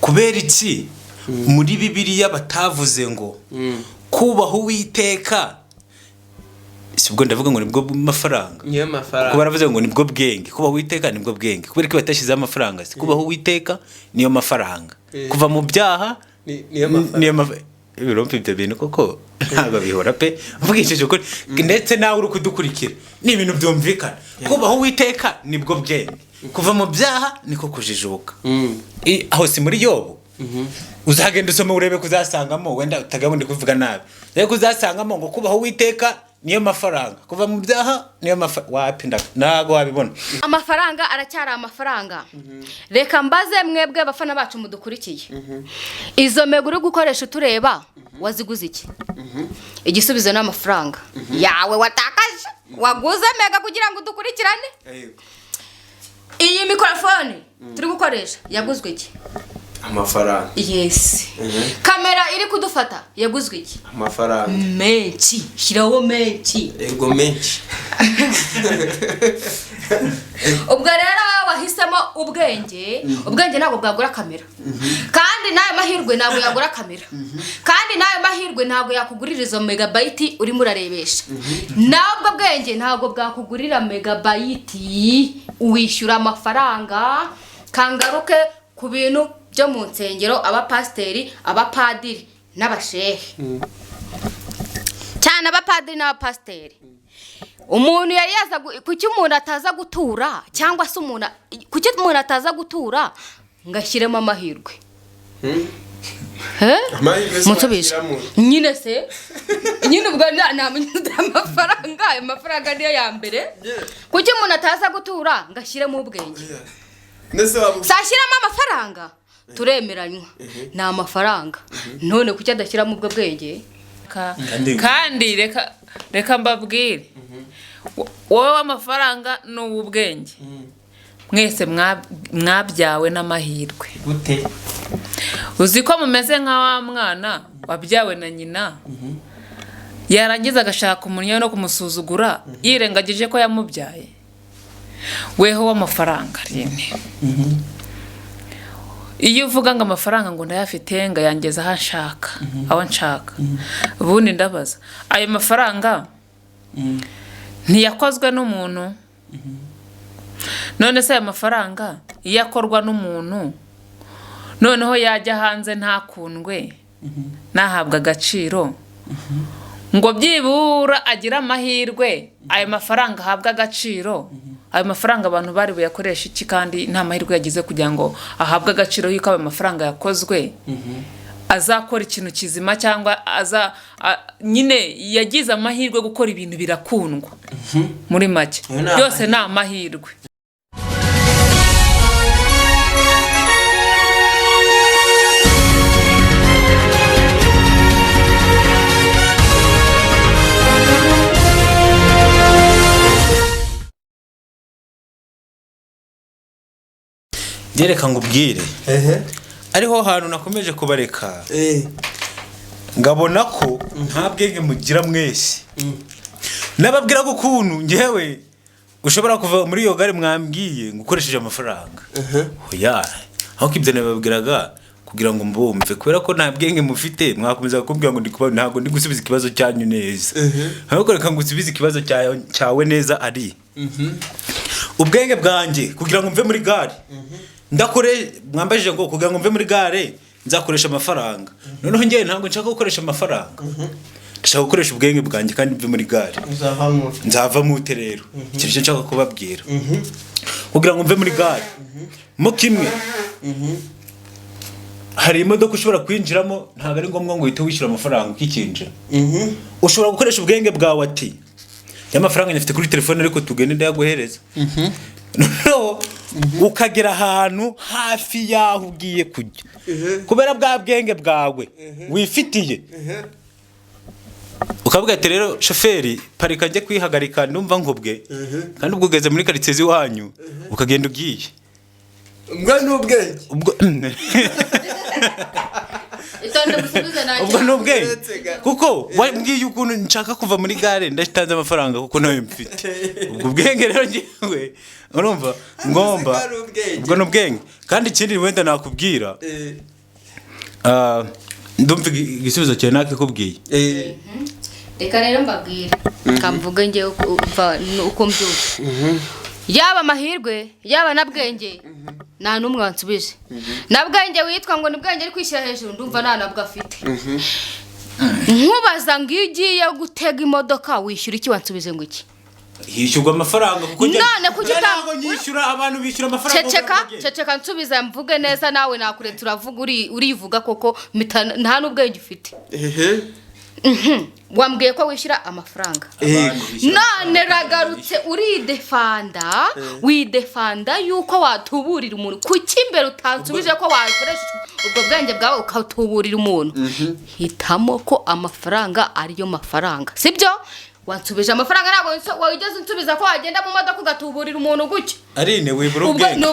kubera iki muri Bibiliya batavuze ngo kubaho Uwiteka sibwo ndavuga ngo nibwo mafaranga niyo mafaranga kuba baravuze ngo nibwo bwenge kubaho Uwiteka nibwo bwenge kubera ko batashyize amafaranga si kubaho Uwiteka niyo mafaranga kuva mu byaha niyo mafaranga ibirompe ibyo bintu koko ntabwo bihora pe mvugishije ukuri ndetse nawe uri kudukurikira ni ibintu byumvikana kubaho Uwiteka nibwo bwenge kuva mu byaha niko kujijuka aho si muri Yobu uzagenda usoma urebe kuzasangamo wenda utagabundi kuvuga nabi rero kuzasangamo ngo kubaho Uwiteka niyo mafaranga kuva mu byaha niyo wapi nago wabibona amafaranga aracyari amafaranga reka mbaze mwebwe abafana bacu mudukurikiye izo mego uri gukoresha tureba waziguze iki igisubizo n'amafaranga yawe watakaje waguze mega kugira ngo udukurikirane iyi mikrofone turi gukoresha yaguzwe iki amafaranga yes kamera iri kudufata yaguzwe iki amafaranga menshi shiraho menshi ego menshi ubwo rero wahisemo ubwenge ntabwo bwagura kamera kandi nayo mahirwe ntabwo yagura kamera kandi nayo mahirwe ntabwo yakugurira izo megabyte urimo urarebesha nabwo bwenge ntabwo bwakugurira megabyte uwishyura amafaranga kangaruke ku bintu byo mu nsengero abapasteri abapadiri n'abashehe cyane abapadiri n'abapasteri umuntu yari yaza kuki umuntu ataza gutura cyangwa se kuki umuntu ataza gutura ngashyiremo amahirwe munsubisha nyine se nyine ubwo amafaranga niyo ya mbere kuki umuntu ataza gutura ngashyiremo ubwenge sashyiramo amafaranga turemeranywa ni amafaranga none kuki adashyiramo ubwo bwenge kandi reka mbabwire wowe amafaranga n'ubwenge mwese mwabyawe n'amahirwe gute uzi ko mumeze nka wa mwana wabyawe na nyina yarangiza agashaka umunyo no kumusuzugura yirengagije ko yamubyaye weho w'amafaranga rene iyo uvuga ngo amafaranga ngo ndayafite ngo yangeza aho nshaka ubundi ndabaza ayo mafaranga ntiyakozwe n'umuntu none se ayo mafaranga iyo akorwa n'umuntu noneho yajya hanze ntakundwe nahabwa agaciro ngo byibura agira amahirwe ayo mafaranga ahabwa agaciro ayo mafaranga abantu bari buyakoresha iki kandi nta mahirwe yagize kugira ngo ahabwe agaciro y'uko ayo mafaranga yakozwe azakora ikintu kizima cyangwa nyine yagize amahirwe gukora ibintu birakundwa muri make byose ni amahirwe Gereka ngubwire ariho hantu nakomeje kubareka ngabona ko nta bwenge mugira mwese nababwira ko ukuntu ngewe ushobora kuva muri iyo gare mwambwiye ngukoresheje amafaranga oya aho kibyo nababwiraga kugira ngo mbumve kubera ko nta bwenge mufite mwakomeza kumbwira ngo ntabwo ndi gusubiza ikibazo cyanyu neza ahubwo reka ngusubize ikibazo cyawe neza ari ubwenge bwanjye kugira ngo mve muri gare mwambajije ngo kugira ngo mve muri gare nzakoresha amafaranga noneho ngewe ntabwo nshaka gukoresha amafaranga ndashaka gukoresha ubwenge bwanjye kandi mve muri gare nzava mu rero icyo cyo nshaka kubabwira kugira ngo mve muri gare mo kimwe hari imodoka ushobora kwinjiramo ntabwo ari ngombwa ngo uhite wishyura amafaranga ukikinjira ushobora gukoresha ubwenge bwawe ati y'amafaranga nyafite kuri telefone ariko tugende ndayaguhereza no ukagera ahantu hafi yaho ugiye kujya kubera bwa bwenge bwawe wifitiye ukavuga ati rero shoferi parika njye kwihagarika ndumva nkubwe kandi ubwo ugeze muri quartier ziwanyu ukagenda ugiye ubwo n'ubwenge ubwo n'ubwenge kuko wambwiye ukuntu nshaka kuva muri gare ndatanze amafaranga kuko nawe mfite ubwo bwenge rero ngewe urumva ngomba ubwo n'ubwenge kandi ikindi wenda nakubwira ndumva igisubizo cyawe nakikubwiye. reka rero mbabwire kamvuge ngewe uko mbyuka yaba amahirwe yaba na bwenge nta n'umwe wansubije na bwenge witwa ngo ni bwenge ari kwishyira hejuru ndumva nta nabwo afite nkubaza ngo iyo ugiye gutega imodoka wishyura iki wansubije ngo iki hishyurwa amafaranga kuko none kuki ntabwo nyishyura abantu bishyura amafaranga ceceka nsubiza mvuge neza nawe nakure turavuga urivuga koko nta n'ubwenge ufite wambwiye ko wishyura amafaranga none ragarutse widefanda yuko watuburira umuntu kuki imbere utansubije ko wakoresha ubwo bwenge bwawe ukatuburira umuntu hitamo ko amafaranga ariyo mafaranga sibyo wansubije amafaranga ntabwo wigeze unsubiza ko wagenda mu modoka ugatuburira umuntu gutyo Aline wibura ubwenge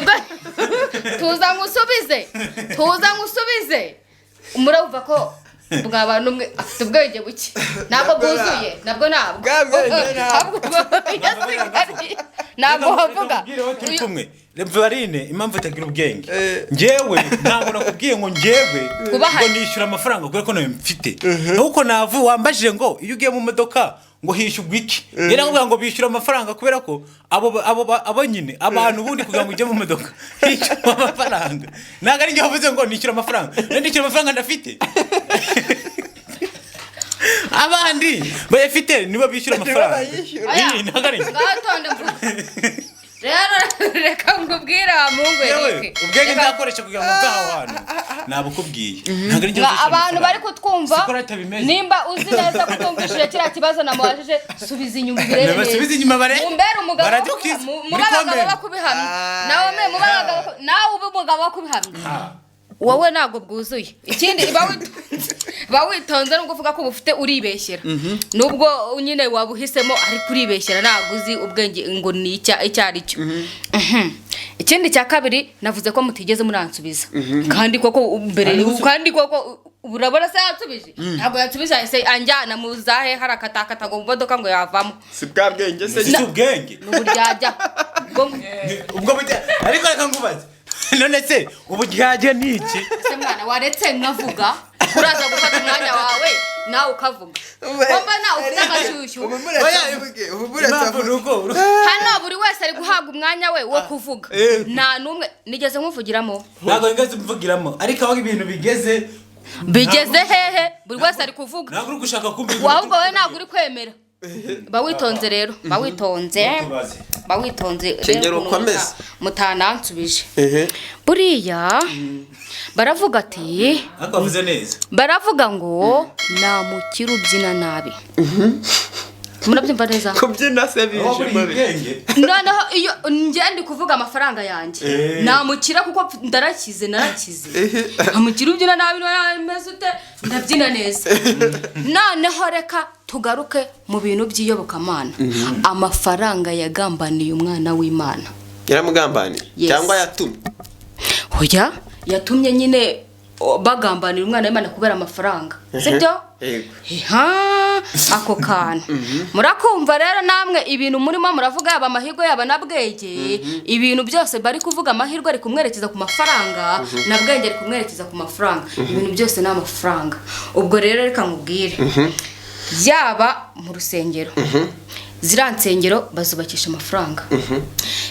tuza ngusubize umurumva ko bw'abantu umwe afite ubwenge buke ntabwo bwuzuye ntabwo ntabwo wavuga turi kumwe Aline impamvu utagira ubwenge njyewe ntabwo nakubwiye ngo njyewe ngo nishyura amafaranga kubera ko nawe mfite nuko navu wambajije ngo iyo ugiye mu modoka ngo hishyurwa iki rero nakubwira ngo bishyura amafaranga kubera ko abo nyine abantu ubundi kugira ngo ujye mu modoka hishyura amafaranga ntabwo ari njye wavuze ngo nishyura amafaranga nishyura amafaranga ndafite abandi bayafite nibo bishyura amafaranga ntabwo ari rero reka ngubwire wa mungu yewe ubwenge nzakoresha kugira ngo bwaho hantu nabukubwiye ntabwo ari njye abantu bari kutwumva nimba uzi neza ko utumvishije kiriya kibazo namubajije subiza inyuma ubirebe neza subiza inyuma mumbere umugabo bakubihamya nawe ube umugabo bakubihamya wowe ntabwo bwuzuye ikindi bawitonze nubwo uvuga ko bufite uribeshyera nubwo nyine wabuhisemo ariko uribeshyera ntabwo uzi ubwenge ngo ni icyo ari cyo ikindi cya kabiri navuze ko mutigeze muransubiza kandi koko urabona se yansubije ntabwo yansubije yahise anjyana mu zahe harakatakata ngo mu modoka ngo yavamo si bwa bwenge se si ubwenge n'uburyajya ubwo ariko reka ngubaze none se uburyajya ni iki ese mwana waretse nkavuga uraza gufata umwanya wawe nawe ukavuga komba nawe ufite amashyushyu hano buri wese ari guhabwa umwanya we wo kuvuga nta n'umwe nigeze nkuvugiramo ntabwo ngeze mvugiramo ariko aho ibintu bigeze hehe buri wese ari kuvuga ntabwo uri gushaka kumva ahubwo wowe ntabwo uri kwemera bawitonze rero kenyera ukomeze mutanansubije buriya baravuga ati akavuze neza baravuga ngo namukira ubyina nabi murabyumva neza kubyina se bije noneho iyo ngende kuvuga amafaranga yanjye namukira kuko narakize amukira ubyina nabi meze ute ndabyina neza noneho reka tugaruke mu bintu by'iyobokamana amafaranga yagambaniye umwana w'Imana yaramugambaniye cyangwa yatumye hoya yatumye nyine bagambanira umwana w'Imana kubera amafaranga sibyo ako kana murakumva rero namwe ibintu murimo muravuga yaba amahirwe yaba na bwenge ibintu byose bari kuvuga amahirwe ari kumwerekeza ku mafaranga na bwenge ari kumwerekeza ku mafaranga ibintu byose ni amafaranga ubwo rero reka nkubwire yaba mu rusengero ziriya nsengero bazubakisha amafaranga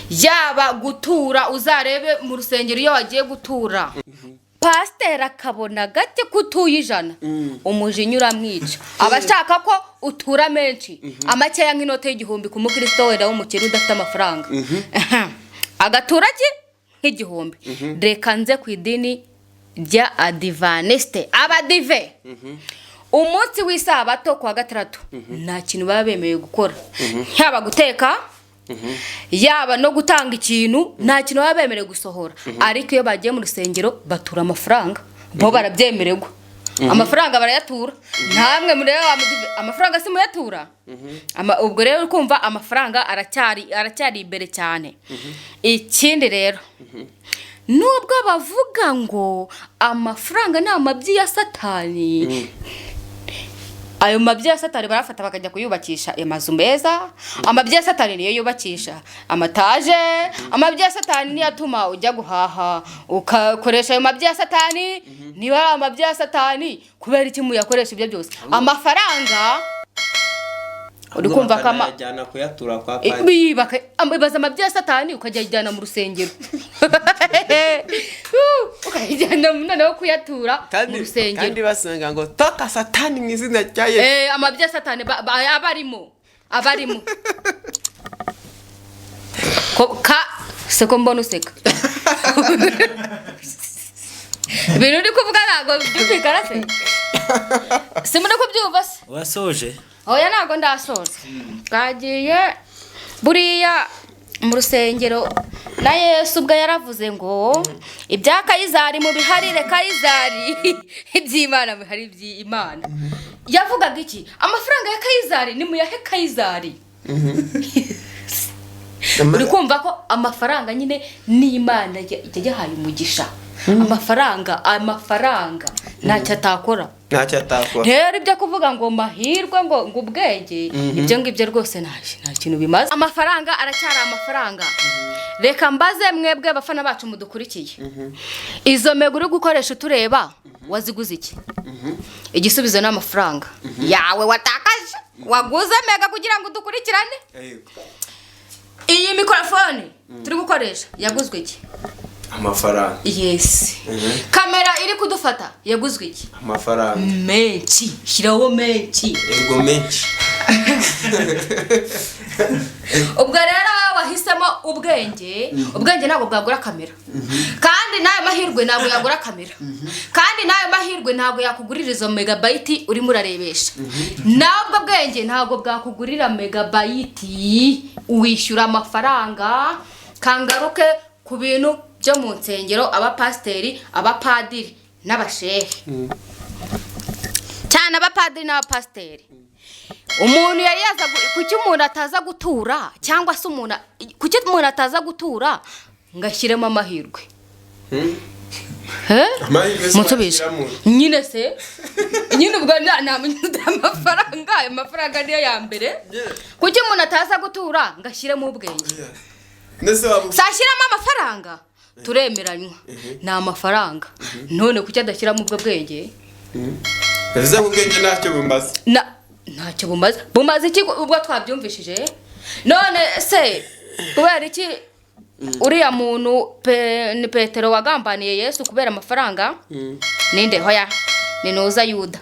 yaba gutura uzarebe mu rusengero iyo wagiye gutura pasiteri akabona gake ko utuye 100 umujinya uramwica abashaka ko utura menshi amakeya nk'inote y'igihumbi ku mukristo wera w'umukire udafite amafaranga agatura nk'igihumbi reka nze ku idini rya adivaniste abadive umunsi w'isabato kwa gatandatu nta kintu baba bemewe gukora yaba guteka yaba no gutanga ikintu nta kintu baba bemerewe gusohora ariko iyo bagiye mu rusengero batura amafaranga bo barabyemererwa amafaranga barayatura ntamwe muri amafaranga si muyatura ubwo rero kumva amafaranga aracyari imbere cyane ikindi rero nubwo bavuga ngo amafaranga ni amabyi ya satani ayo mabyi ya satani barafata bakajya kuyubakisha amazu meza. Amabyi ya satani niyo yubakisha amataje. Amabyi ya satani niyo atuma ujya guhaha ukakoresha ayo mabyi ya satani. Niba amabyi ya satani kubera iki muyakoresha ibyo byose amafaranga uri kumva kama ajyana kuyatura kwa padiri baza amabyi ya satani ukajyana mu rusengero ukajyana noneho kuyatura mu rusengero kandi basenga ngo toka satani mu izina rya Yesu. Amabyi ya satani abarimo seko mbona useka ibintu uri kuvuga ntabwo byumvikana se simune kubyumva se wasoje oya ntabwo ndasoza twagiye buriya mu rusengero na Yesu ubwo yaravuze ngo ibya Kayizari mu biharire Kayizari iby'Imana bihari iby'Imana. Yavugaga iki? Amafaranga ya Kayizari ni muyahe Kayizari. Uri kumva ko amafaranga nyine ni Imana yahaye umugisha. Amafaranga ntacyo atakora. Rero ibyo kuvuga ngo mahirwe ngo ubwenge ibyo ngibyo rwose nta kintu bimaze. Amafaranga aracyari amafaranga. Reka mbaze mwebwe bafana bacu mudukurikiye. Izo mego uri gukoresha tureba waziguze iki? Igisubizo n'amafaranga yawe watakaje. Waguze mega kugira ngo udukurikirane. Iyi mikrofone turi gukoresha yaguzwe iki? Amafaranga. Yes. Kamera iri kudufata yaguzwe iki? Amafaranga. Menshi. Shiraho menshi. Ego menshi. Ubwo rero wahitamo ubwenge. Ubwenge ntabwo bwagura kamera. Kandi nayo mahirwe ntabwo yagura kamera. Kandi nayo mahirwe ntabwo yakugurira izo megabyte uri murarebesha. Nabwo bwenge ntabwo bwakugurira megabyte uwishyura amafaranga kangaruke ku bintu byo mu nsengero abapasiteri abapadiri n'abashehe cyane abapadiri n'abapasiteri. Umuntu yari yaza kuki umuntu ataza gutura cyangwa se kuki umuntu ataza gutura ngashyiremo amahirwe Mutsubisha nyine se nyine ubwo amafaranga niyo ya mbere. Kuki umuntu ataza gutura ngashyiremo ubwenge sashyiramo amafaranga turemeranywa na amafaranga none kuki adashyiramo ubwo bwenge bivuze ngo ubwenge ntacyo bumaze ntacyo bumaze iki ubwo twabyumvishije none se kubera iki uriya muntu ni Petero wagambaniye Yesu kubera amafaranga ninde hoya ni Nuza Yuda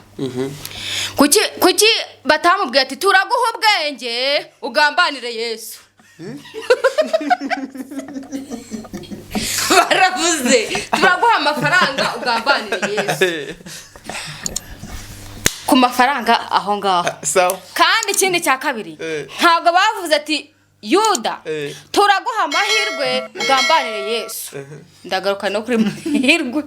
kuki batamubwiye ati turaguha ubwenge ugambanire Yesu baravuze turaguha amafaranga ugambanire Yesu ku mafaranga aho ngaho kandi ikindi cya kabiri ntabwo bavuze ati Yuda turaguha amahirwe ugambanire Yesu ndagaruka no kuri mahirwe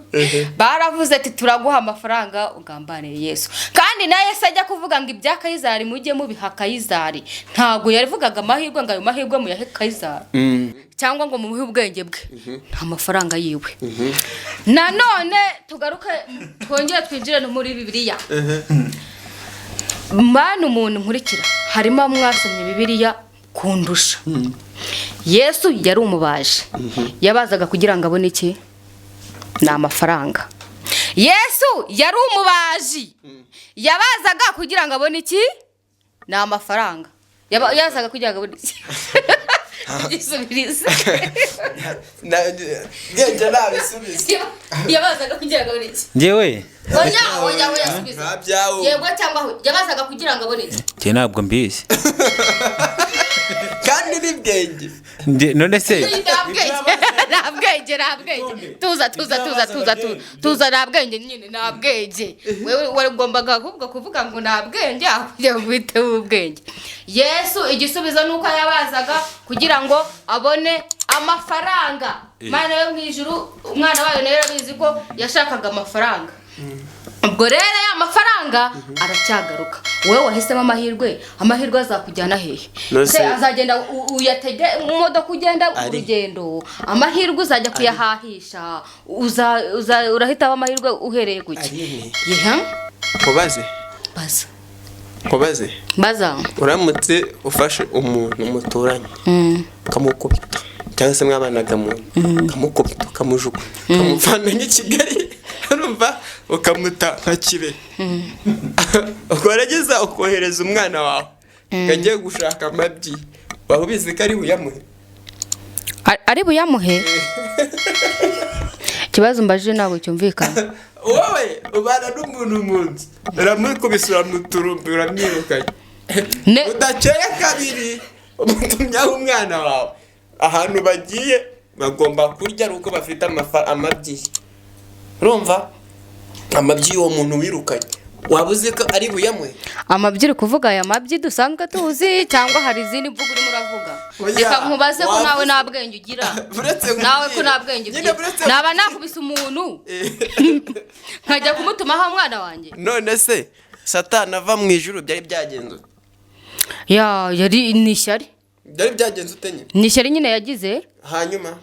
baravuze ati turaguha amafaranga ugambanire Yesu kandi na Yesu ajya kuvuga ngo ibya Kayizari mujye mubiha Kayizari ntago yarivugaga amahirwe ngo ayo mahirwe muyahe Kayizari cyangwa ngo mumuhe ubwenge bwe nta mafaranga yiwe. Nanone tugaruke twongere twinjire no muri Bibiliya mwana umuntu nkurikira harimo mwasomye Bibiliya kundusha. Yesu yari umubaje yabazaga kugira ngo abone iki na amafaranga. Yesu yari umubaji yabazaga kugira ngo abone iki na amafaranga yazaga kugira ngo abone iki Isubiriza Genja nabisubiza yabazaga kugira ngo abone iki ngewe oya subiza yego cyangwa yabazaga kugira ngo abone iki cye ntabwo mbizi kandi n'ibwenge none se nabwenge tuza nabwenge nyine nabwenge wewe waragombaga ahubwo kuvuga ngo nabwenge ahubwo bite ubwenge. Yesu igisubizo nuko yabazaga kugira ngo abone amafaranga. Mana yo mwijuru umwana wayo rero bizi ko yashakaga amafaranga. Ubwo rero ya mafaranga aracyagaruka. Wewe wahisemo amahirwe azakujyana hehe? Se azagenda uyatege imodoka kugenda urugendo. Amahirwe uzajya kuyahahisha. Urahita amahirwe uhereye guki. Kubaze baza nkubaze baza uramutse ufashe umuntu muturanye ukamukubita cyangwa se mwabanaga mu ukamukubita ukamujugunya ukamuvana nk'i Kigali urumva ukamuta nka Kibe ukorageza ukohereza umwana wawe agiye gushaka amabyi waba ubizi ko ari buyamuhe ari buyamuhe ikibazo mbajije ntabwo cyumvikana wowe ubana n'umuntu mu nzu uramukubise uramuturumbi uramwirukanye udakeye kabiri umutumyaho umwana wawe ahantu bagiye bagomba kurya ari uko bafite amabyi urumva amabyi y'uwo muntu wirukanye waba uzi ko ari buyamuhe amabyi uri kuvuga aya mabyi dusanzwe tuzi cyangwa hari izindi mvugo urimo uravuga reka nkubaze ko nawe nta bwenge ugira nawe ko nta bwenge ugira naba nakubise umuntu nkajya kumutumaho umwana wanjye none se Satani ava mu ijuru byari byagenze yari ni ishyari byari byagenze utenye ni ishyari nyine yagize hanyuma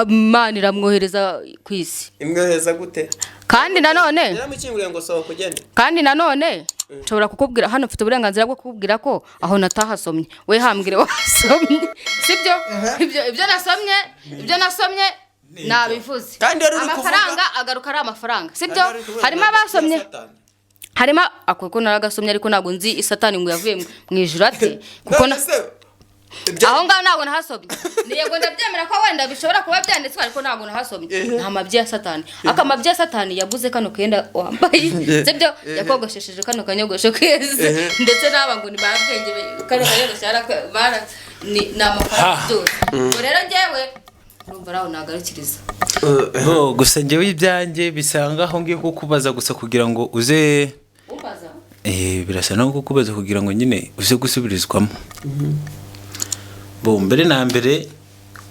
Imana iramwohereza ku isi imwohereza gute kandi nanone yaramukinguriye ngo sohoka ugende kandi nanone nshobora kukubwira hano mfite uburenganzira bwo kukubwira ko aho natahasomye we hambwire wasomye sibyo ibyo nasomye nabivuze amafaranga agaruka ari amafaranga sibyo harimo abasomye harimo ako naragasomye ariko ntabwo nzi Satani ngo yavuye mu ijuru ate kuko aho ngaho ntabwo nahasomye yego ndabyemera ko wenda bishobora kuba byanditswe ariko ntabwo nahasomye nta mabyi ya Satani akamabyi ya Satani yaguze kano kenda wambaye sibyo yakogoshesheje kano kanyogosho keze ndetse n'aba ngo ni babwenge kano kanyogosho ni amafaranga byose rero njyewe urumva raho nagarukiriza gusa njyewe ibyanjye bisanga aho ngiye kukubaza gusa kugira ngo uze birasa no kukubaza kugira ngo nyine uze gusubirizwamo mbere na mbere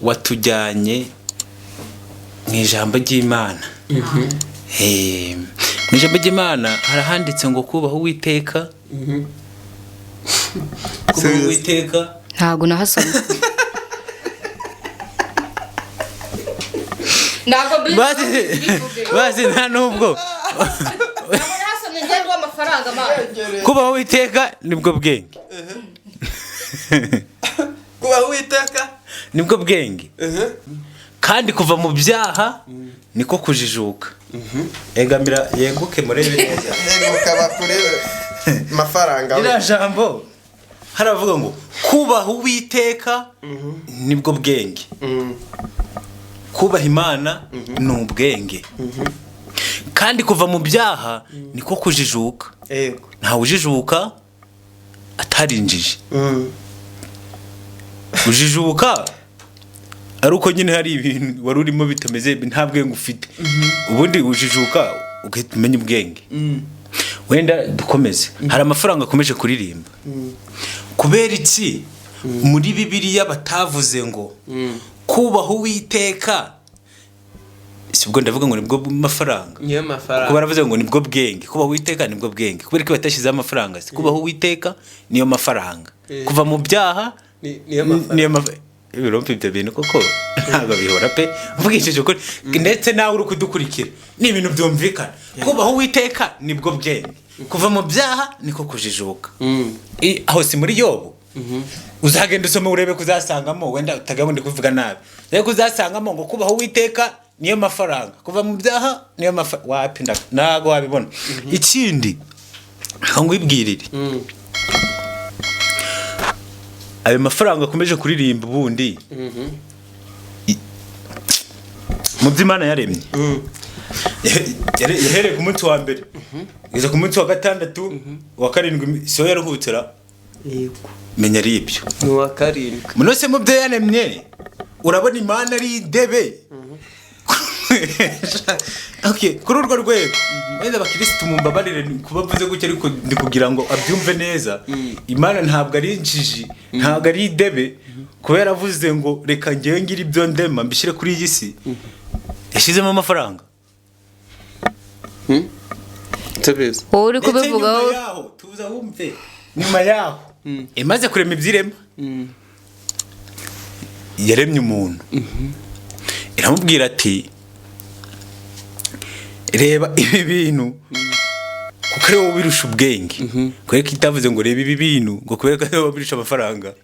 watujyanye mu ijambo ry'Imana mu ijambo ry'Imana harahanditse ngo kubaho Uwiteka kubaho Uwiteka ntabwo nahasomye ntabwo bazi nta nubwo nahasomye njye amafaranga kubaho Uwiteka nibwo bwenge kubaho Uwiteka nibwo bwenge kandi kuva mu byaha niko kujijuka egamira yeguke murebe neza yeguka bakurebe amafaranga ira jambo haravuga ngo kubaho Uwiteka nibwo bwenge kubaha Imana ni ubwenge kandi kuva mu byaha niko kujijuka ntawe ujijuka atarinjije ujijuka ari uko nyine hari ibintu wari urimo bitameze nta bwenge ufite ubundi ujijuka ugahita umenya ubwenge wenda dukomeze hari amafaranga akomeje kuririmba kubera iki muri Bibiliya batavuze ngo kubaho Uwiteka sibwo ndavuga ngo nibwo mafaranga niyo mafaranga kuba baravuze ngo nibwo bwenge kubaho Uwiteka nibwo bwenge kubera ko batashyize amafaranga kubaho Uwiteka niyo mafaranga kuva mu byaha niyo mafaranga ibirompe ibyo bintu koko ntabwo bihora pe mvugishije ukuri ndetse nawe uri kudukurikira ni ibintu byumvikana kubaho Uwiteka nibwo bwenge kuva mu byaha niko kujijuka aho si muri Yobu uzagenda usome urebe kuzasangamo wenda utagabundi kuvuga nabi rero kuzasangamo ngo kubaho Uwiteka niyo mafaranga kuva mu byaha niyo mafaranga wapinda nago wabibona ikindi ngwibwirire ayo mafaranga akomeje kuririmba ubundi mu by'Imana yaremye yahereye ku munsi wa mbere iza ku munsi wa gatandatu wa karindwi so yaruhutira yego menya ari ibyo ni wa karindwi munose mu byo yaremye urabona Imana ari idebe okay kuri urwo rwego wenda abakirisitu mumbabarire kubavuze gutya ariko ndi kugira ngo abyumve neza Imana ntabwo ari injiji ntabwo ari idebe kubera avuze ngo reka ngewe ngira ibyo ndema mbishyire kuri iyi si yashizemo amafaranga tebeza uri kubivugaho tuza wumve nyuma yaho imaze kurema ibyirema yaremye umuntu iramubwira ati reba ibi bintu kuko ari wowe ubirusha ubwenge kubera ko itavuze ngo reba ibi bintu ngo kubera ko ari wowe ubirusha amafaranga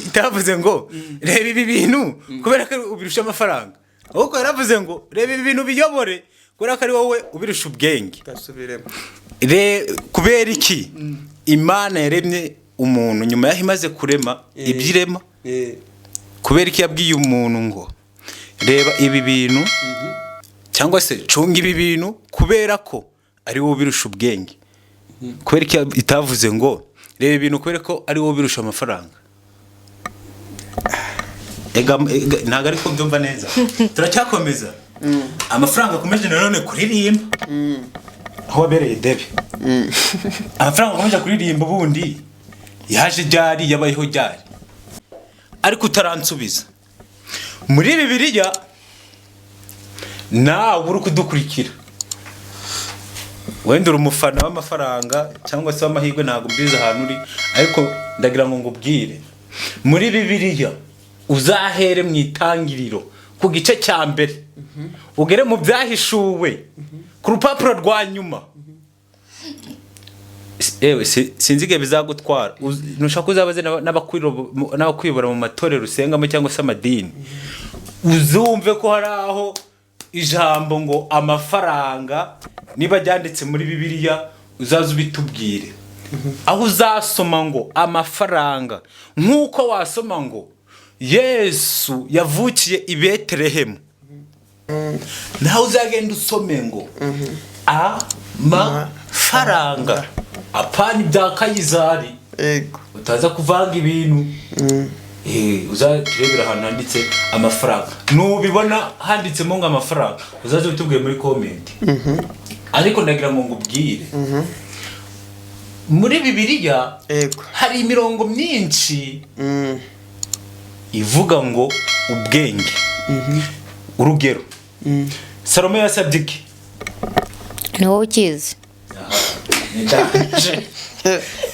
itavuze ngo reba ibi bintu kubera ko ubirusha amafaranga ahubwo yaravuze ngo reba ibi bintu biyobore kubera ko ari wowe ubirusha ubwenge. Kubera iki Imana yaremye umuntu nyuma yaho imaze kurema ibyirema kubera iki yabwiye umuntu ngo reba ibi bintu cyangwa se cunga ibi bintu kubera ko ari wowe ubirusha ubwenge kubera iki itavuze ngo reba ibintu kubera ko ari wowe ubirusha amafaranga. Ntabwo ariko byumva neza turacyakomeza amafaranga akomeje nanone kuririmba aho wabereye debe amafaranga akomeje kuririmba ubundi yaje ryari yabayeho ryari ariko utaransubiza muri Bibiliya nawe uri kudukurikira wenda uri umufana w'amafaranga cyangwa se w'amahirwe ntabwo mbizi ahantu uri ariko ndagira ngo ngubwire muri Bibiliya uzahere mu itangiriro ku gice cya mbere ugere mu byahishuwe ku rupapuro rwa nyuma sinzi igihe bizagutwara ntushaka uzabaze n'abakwibura mu matorero usengamo cyangwa se amadini uzumve ko hari aho ijambo ngo amafaranga niba ryanditse muri Bibiliya uzaze ubitubwire aho uzasoma ngo amafaranga nk'uko wasoma ngo Yesu yavukiye i Betelehemu naho uzagenda usome ngo amafaranga apana ibya Kayizari utaza kuvanga ibintu uzarebera ahantu handitse amafaranga nubibona handitsemo ngo amafaranga uzaze utubwiye muri comment ariko ndagira ngo ngubwire muri Bibiliya hari imirongo myinshi ivuga ngo ubwenge urugero Salomo yasabye iki ni wowe ukizi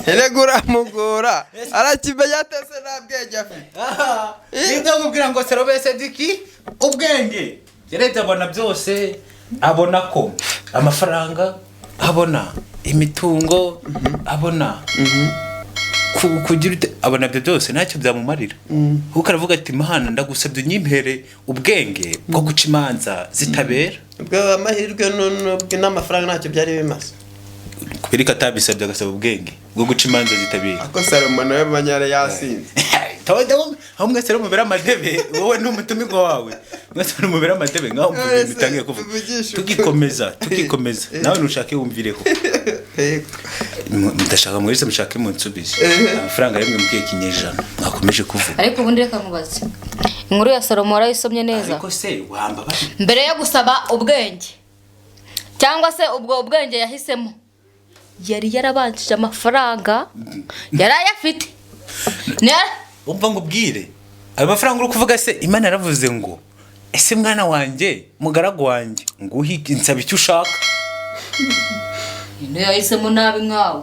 Eregura mugora arakimenya atese nta bwenge afite nibyo nkubwira ngo Salomo yasabye iki ubwenge yaretse abona byose abona ko amafaranga abona imitungo abona kugira abona byo byose ntacyo byamumarira kuko aravuga ati Mana ndagusabye unyimpere ubwenge bwo guca imanza zitabera ubwo amahirwe n'amafaranga ntacyo byari bimaze kubera ko atabisabye agasaba ubwenge bwo guca imanza zitabera ako Salomo nawe manyare yasinze aho mwese rero mubera amadebe wowe n'umutumirwa wawe mwese rero mubera amadebe nkaho mvuge bitangiye kuvuga tukikomeza nawe nushake wumvireho mudashaka mwese mushake munsubize amafaranga rimwe mu gihe kinyejana mwakomeje kuvuga ariko ubundi reka nkubaze inkuru ya Salomo warayisomye neza ariko se wamba mbere yo gusaba ubwenge cyangwa se ubwo ubwenge yahisemo yari yarabanjije amafaranga yari ayafite umva ngubwire ayo mafaranga uri kuvuga se Imana yaravuze ngo ese mwana wanjye mugaragu wanjye nguhi insaba icyo ushaka ino yahisemo nabi nkawe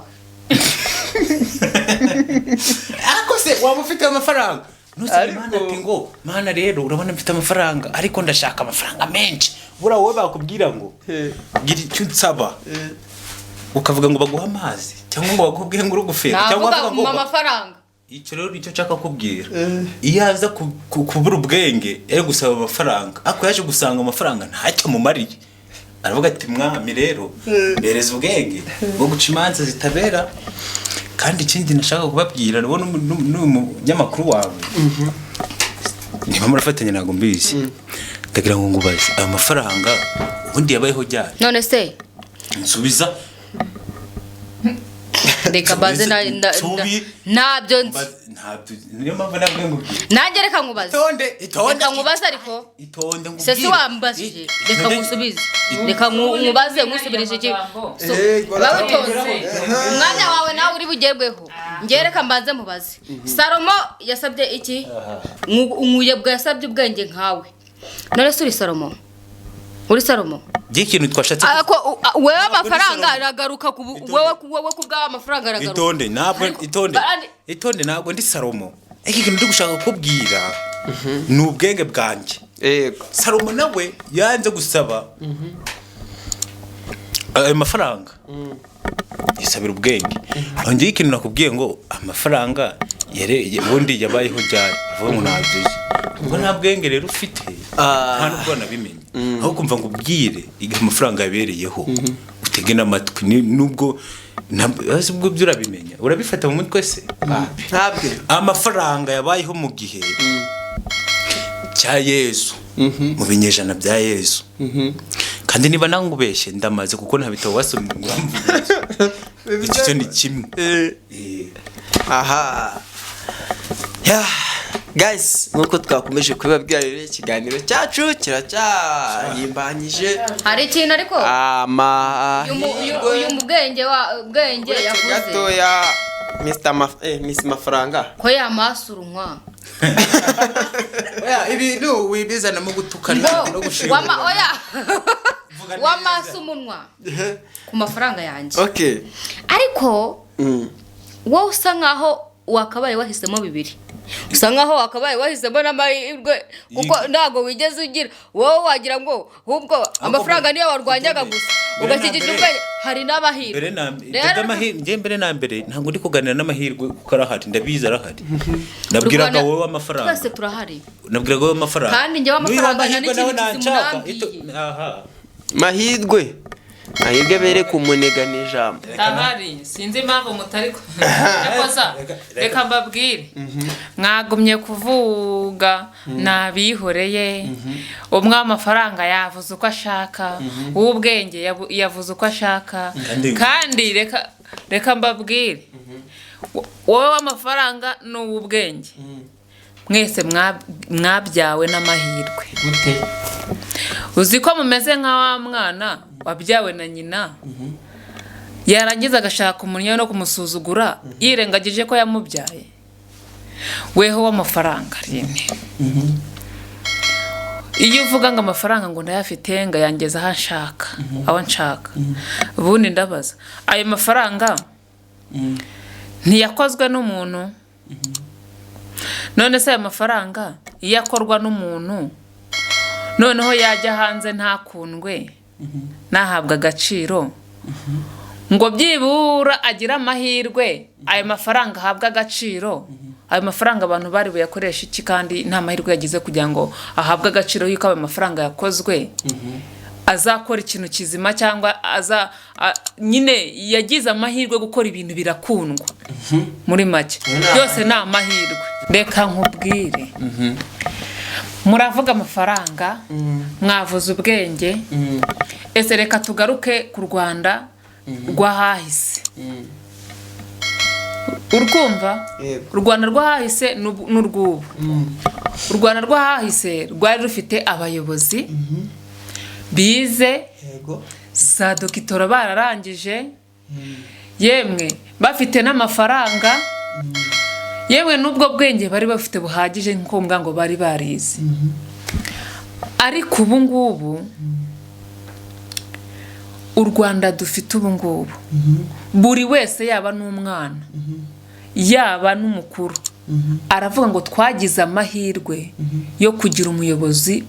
ariko se waba ufite amafaranga ntusaba Imana ati ngo Mana rero urabona mfite amafaranga ariko ndashaka amafaranga menshi bura wowe bakubwira ngo gira icyo unsaba ukavuga ngo baguha amazi cyangwa ngo bakubwire ngo urugufera cyangwa bavuga ngo amafaranga icyo rero nicyo nshaka kubwira iyo aza kubura ubwenge yari gusaba amafaranga ako yaje gusanga amafaranga ntacyo mumariye aravuga ati mwami rero mbereza ubwenge bwo guca imanza zitabera kandi ikindi nashaka kubabwira nabo n'umunyamakuru wawe niba murafatanya ntabwo mbizi ndagira ngo ngubaze aya mafaranga ubundi yabayeho ryari none se nsubiza reka baze ntabyo niyo mpamvu nabwo ngubwira nanjye reka nkubaze itonde reka nkubaze ariko itonde ngubwire se si wambajije reka nkusubize reka nkubaze nkusubirije iki bawitonze umwanya wawe nawe uri bugerweho ngiye reka mbanze mubaze Salomo yasabye iki umuyebwa yasabye ubwenge nkawe none se uri Salomo ikintu twashatse wewe amafaranga aragaruka wewe kubwa amafaranga aragaruka itonde ntabwo ndi Salomo iki kintu ndi gushaka kubwira ni ubwenge bwanjye Salomo nawe yanze gusaba ayo mafaranga isabira ubwenge. Ongeye ikintu nakubwiye ngo amafaranga ubundi yabayeho ryari avuga ngo ntabyo ubwo nta bwenge rero ufite nta nubwo nabimenye aho kumva ngo ubwire igihe amafaranga yabereyeho utege n'amatwi nubwo ubwo byo urabimenya urabifata mu mutwe se ntabwo amafaranga yabayeho mu gihe cya Yesu mu binyejana bya Yesu kandi niba nangubeshye ndamaze kuko nta bitabo wasomye ngo icyo ni kimwe. Aha ya guys nkuko twakomeje kubabwira rero ikiganiro cyacu kiracyayimbanyije hari ikintu ariko uyu mubwenge yavuze gatoya Miss Mafaranga ko yamasurunwa oya ibintu wibizana mu gutukana no gushima wamasumunwa ku mafaranga yanjye. Okay ariko wowe usa nkaho wakabaye wahisemo bibiri, usa nkaho wakabaye wahisemo n'amahirwe kuko ntago wigeze ugira wowe wagira ngo ahubwo amafaranga niyo warwanyaga gusa ugashyigikira ubwenge. Hari n'amahirwe mbere na mbere ntabwo ndi kuganira n'amahirwe kuko arahari ndabizi arahari. Nabwiraga wowe amafaranga twese turahari, nabwiraga wowe amafaranga kandi njyewe amafaranga n'ikintu kimunambiye. mahirwe bere kumunega n'ijambo ahari sinzi impamvu mutari yakoza reka mbabwire mwagumye kuvuga nabihoreye umwe amafaranga yavuze uko ashaka uw'ubwenge yavuze uko ashaka kandi reka mbabwire wowe amafaranga n'uw'ubwenge mwese mwabyawe n'amahirwe. Uzi ko mumeze nka wa mwana wabyawe na nyina yarangiza agashaka umunyo no kumusuzugura yirengagije ko yamubyaye. Weho w'amafaranga rimwe iyo uvuga ngo amafaranga ngo ndayafite ngo yangeza aho nshaka ubundi ndabaza ayo mafaranga ntiyakozwe n'umuntu none se ayo mafaranga iyo akorwa n'umuntu noneho yajya hanze ntakundwe nahabwa agaciro ngo byibura agira amahirwe ayo mafaranga ahabwa agaciro. Ayo mafaranga abantu bari buyakoresha iki kandi nta mahirwe yagize kugira ngo ahabwe agaciro y'uko ayo mafaranga yakozwe azakora ikintu kizima cyangwa nyine yagize amahirwe gukora ibintu birakundwa muri make byose ni amahirwe. Reka nkubwire muravuga amafaranga mwavuze ubwenge ese reka tugaruke ku Rwanda rwahahise. Urkumva u Rwanda rwahahise n'urwubu. U Rwanda rwahahise rwari rufite abayobozi bize za dokitora bararangije yemwe bafite n'amafaranga yewe n'ubwo bwenge bari bafite buhagije nk'umbwa ngo bari barize. Ariko ubu ngubu u Rwanda dufite ubu ngubu buri wese yaba n'umwana yaba n'umukuru aravuga ngo twagize amahirwe yo kugira umuyobozi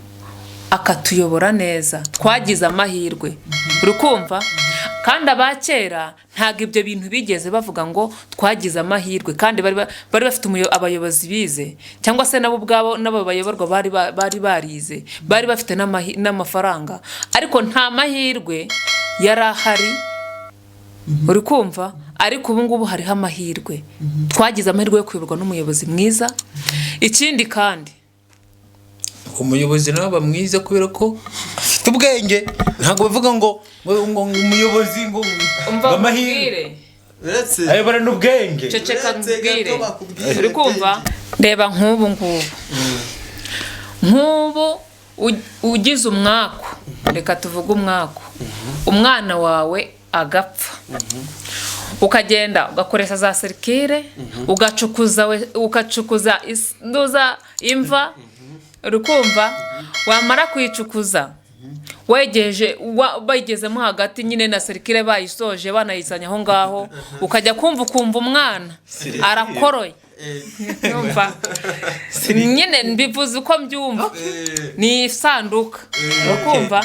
akatuyobora neza. Twagize amahirwe urukumva kandi abakera ntago ibyo bintu bigeze bavuga ngo twagize amahirwe kandi bari bafite abayobozi bize cyangwa se nabo ubwabo nabo bayoborwa bari barize bari bafite n'amafaranga ariko nta mahirwe yarahari urukumva. Ariko ubu ngubu hariho amahirwe twagize amahirwe yo kuyoborwa n'umuyobozi mwiza. Ikindi kandi umuyobozi nawe bamwiza kubera ko afite ubwenge ntabwo bavuga ngo umuyobozi ngo amahirwe ayobora n'ubwenge. Ceceka mbwire uri kumva reba nk'ubu ugize umwaku reka tuvuge umwaku umwana wawe agapfa ukagenda ugakoresha za serikire ugacukuza imva urukumva wamara kwicukuza wegeje bayigezemo hagati nyine na serikire bayisoje banayizanye aho ngaho ukajya kumva umwana arakoroye yumva nyine mbivuze uko mbyumva ni isanduka ukumva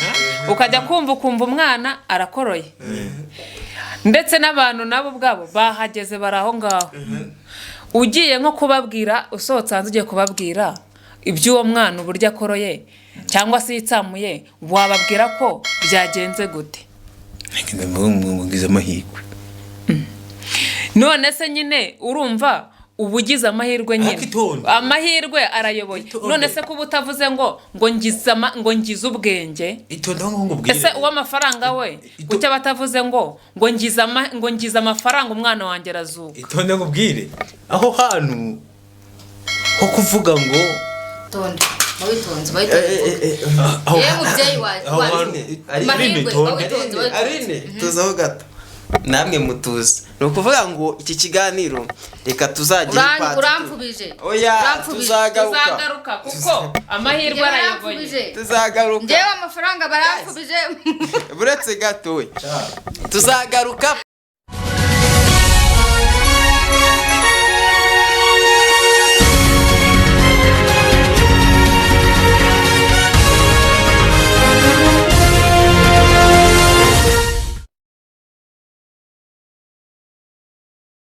ukajya kumva umwana arakoroye ndetse n'abantu nabo ubwabo bahageze bari aho ngaho ugiye nko kubabwira usohotse hanze ugiye kubabwira iby'uwo mwana uburyo akoroye cyangwa se yitsamuye wababwira ko byagenze gute ngize amahirwe none se nyine urumva ubugize amahirwe nyine amahirwe arayoboye none se kuba utavuze ngo ngize ubwenge ese uw'amafaranga we kuki batavuze ngo ngize amafaranga umwana wanjye arazuka itonde nkubwire aho hantu ho kuvuga ngo tonde bawitonze mubyeyi wawe Amahirwe bawitonze Aline tuzaho gato namwe mutuze ni ukuvuga ngo iki kiganiro reka tuzagire urampfubije oya tuzagaruka kuko amahirwe arayoboye tuzagaruka njyewe amafaranga barampfubije buretse gato we tuzagaruka